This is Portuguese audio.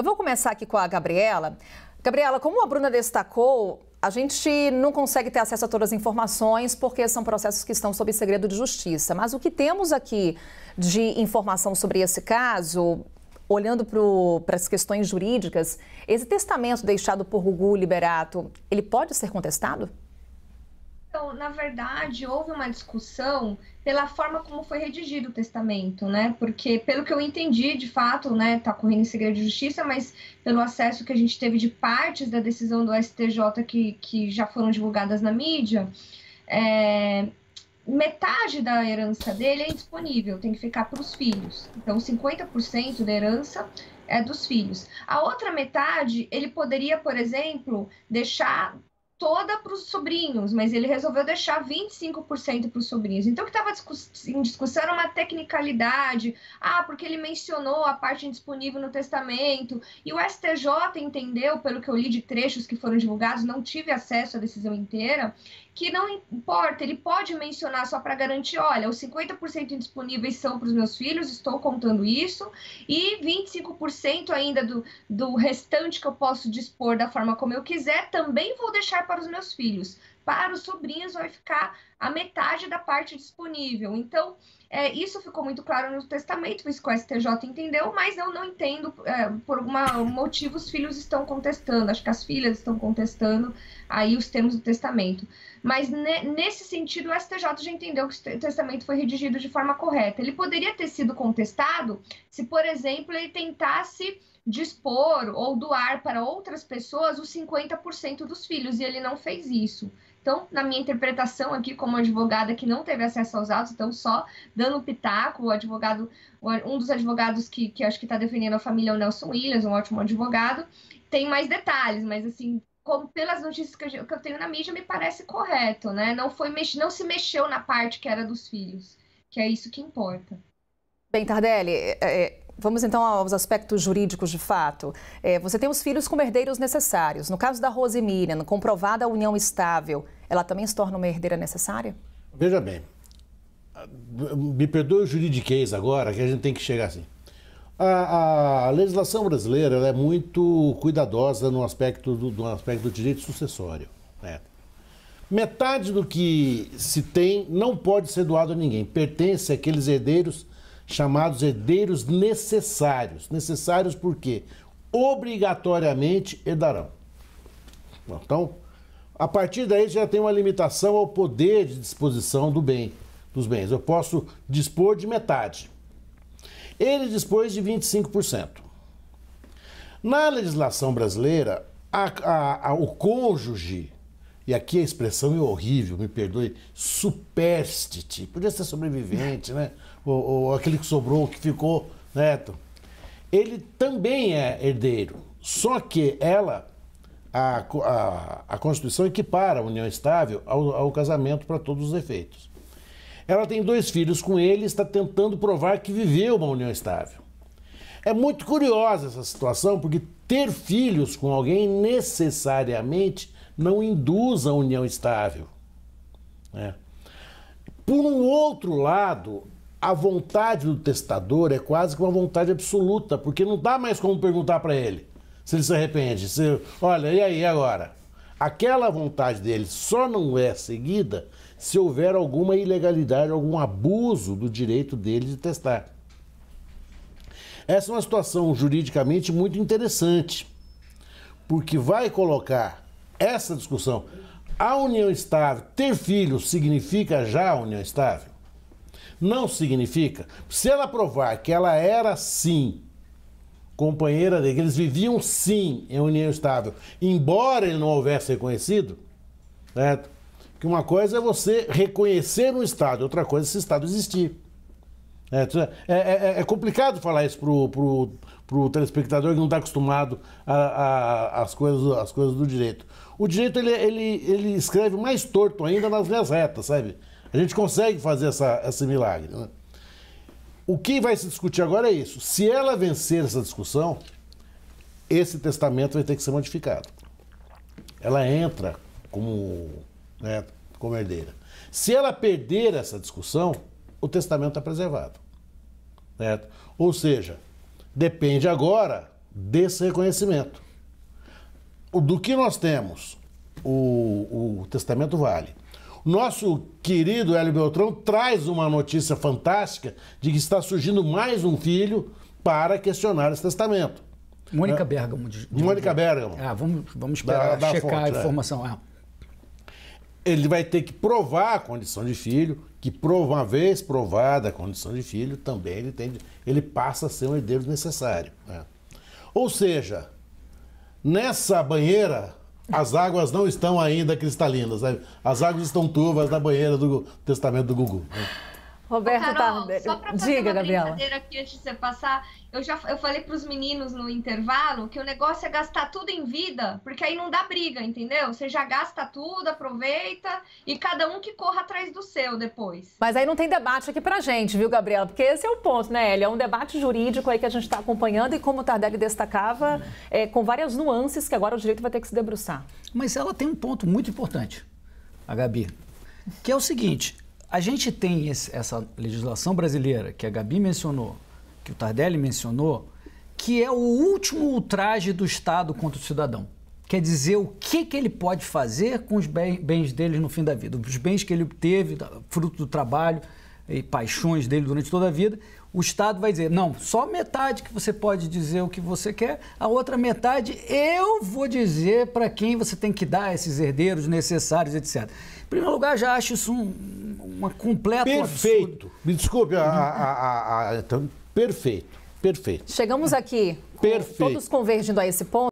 Eu vou começar aqui com a Gabriela. Gabriela, como a Bruna destacou, a gente não consegue ter acesso a todas as informações porque são processos que estão sob segredo de justiça. Mas o que temos aqui de informação sobre esse caso, olhando para as questões jurídicas, esse testamento deixado por Gugu Liberato, ele pode ser contestado? Então, na verdade, houve uma discussão pela forma como foi redigido o testamento, né? Porque, pelo que eu entendi, de fato, né, tá correndo em segredo de justiça, mas pelo acesso que a gente teve de partes da decisão do STJ que já foram divulgadas na mídia, metade da herança dele é indisponível, tem que ficar para os filhos. Então, 50% da herança é dos filhos. A outra metade, ele poderia, por exemplo, deixar toda para os sobrinhos, mas ele resolveu deixar 25% para os sobrinhos. Então, o que estava em discussão era uma tecnicalidade, porque ele mencionou a parte indisponível no testamento, e o STJ entendeu, pelo que eu li de trechos que foram divulgados, não tive acesso à decisão inteira, que não importa, ele pode mencionar só para garantir, olha, os 50% indisponíveis são para os meus filhos, estou contando isso, e 25% ainda do restante que eu posso dispor da forma como eu quiser, também vou deixar para os meus filhos. Para os sobrinhos vai ficar a metade da parte disponível. Então, isso ficou muito claro no testamento, isso que o STJ entendeu, mas eu não entendo, por algum motivo os filhos estão contestando, acho que as filhas estão contestando aí os termos do testamento. Mas nesse sentido, o STJ já entendeu que o testamento foi redigido de forma correta. Ele poderia ter sido contestado se, por exemplo, ele tentasse dispor ou doar para outras pessoas os 50% dos filhos, e ele não fez isso. Então, na minha interpretação aqui, como advogada que não teve acesso aos autos, então só dando pitaco, um dos advogados que acho que está defendendo a família é o Nelson Williams, um ótimo advogado, tem mais detalhes, mas assim, como pelas notícias que eu tenho na mídia, me parece correto, né? Não se mexeu na parte que era dos filhos, que é isso que importa. Bem, Tardelli, vamos então aos aspectos jurídicos de fato. Você tem os filhos como herdeiros necessários. No caso da Rose Miriam, comprovada a união estável, ela também se torna uma herdeira necessária? Veja bem, me perdoe o juridiquês agora, que a gente tem que chegar assim. A legislação brasileira ela é muito cuidadosa no aspecto do direito sucessório, né? Metade do que se tem não pode ser doado a ninguém, pertence àqueles herdeiros chamados herdeiros necessários. Necessários porque obrigatoriamente herdarão. Então, a partir daí já tem uma limitação ao poder de disposição dos bens. Eu posso dispor de metade. Ele dispôs de 25%. Na legislação brasileira, o cônjuge, e aqui a expressão é horrível, me perdoe, superstite, podia ser sobrevivente, né? Ou aquele que sobrou, que ficou neto. Ele também é herdeiro, só que a Constituição equipara a união estável ao casamento para todos os efeitos. Ela tem 2 filhos com ele e está tentando provar que viveu uma união estável. É muito curiosa essa situação, porque ter filhos com alguém necessariamente não induz a união estável, né? Por um outro lado, a vontade do testador é quase que uma vontade absoluta, porque não dá mais como perguntar para ele se ele se arrepende. Olha, e aí agora? Aquela vontade dele só não é seguida se houver alguma ilegalidade, algum abuso do direito dele de testar. Essa é uma situação juridicamente muito interessante, porque vai colocar essa discussão. A união estável, ter filhos significa já a união estável? Não significa. Se ela provar que ela era sim companheira dele, que eles viviam sim em união estável, embora ele não houvesse reconhecido, certo? Que uma coisa é você reconhecer um Estado, outra coisa é esse Estado existir. É complicado falar isso pro telespectador que não está acostumado às coisas do direito. O direito ele escreve mais torto ainda nas linhas retas, sabe? A gente consegue fazer esse milagre, né? O que vai se discutir agora é isso. Se ela vencer essa discussão, esse testamento vai ter que ser modificado. Ela entra como herdeira. Se ela perder essa discussão, o testamento está preservado, certo? Ou seja, depende agora desse reconhecimento. Do que nós temos, o Testamento vale. Nosso querido Hélio Beltrão traz uma notícia fantástica de que está surgindo mais um filho para questionar esse testamento. Mônica Bergamo. Mônica Bergamo. Vamos esperar checar fonte, a informação. Ele vai ter que provar a condição de filho, que uma vez provada a condição de filho, também ele passa a ser um herdeiro necessário. Ou seja, nessa banheira, as águas não estão ainda cristalinas. As águas estão turvas na banheira do testamento do Gugu. Roberto Tardelli. Só para fazer uma Gabriela. brincadeira aqui antes de você passar, eu falei para os meninos no intervalo que o negócio é gastar tudo em vida, porque aí não dá briga, entendeu? Você já gasta tudo, aproveita e cada um que corra atrás do seu depois. Mas aí não tem debate aqui pra gente, viu, Gabriela? Porque esse é o ponto, né, Elia? É um debate jurídico aí que a gente está acompanhando e, como o Tardelli destacava, com várias nuances que agora o direito vai ter que se debruçar. Mas ela tem um ponto muito importante, a Gabi, que é o seguinte: a gente tem essa legislação brasileira que a Gabi mencionou, que o Tardelli mencionou, que é o último ultraje do Estado contra o cidadão. Quer dizer, o que ele pode fazer com os bens dele no fim da vida. Os bens que ele teve, fruto do trabalho e paixões dele durante toda a vida, o Estado vai dizer, não, só metade que você pode dizer o que você quer, a outra metade eu vou dizer para quem você tem que dar esses herdeiros necessários, etc. Em primeiro lugar, já acho isso uma completa Perfeito. absurdo. Me desculpe, então, perfeito. Chegamos aqui, todos convergindo a esse ponto.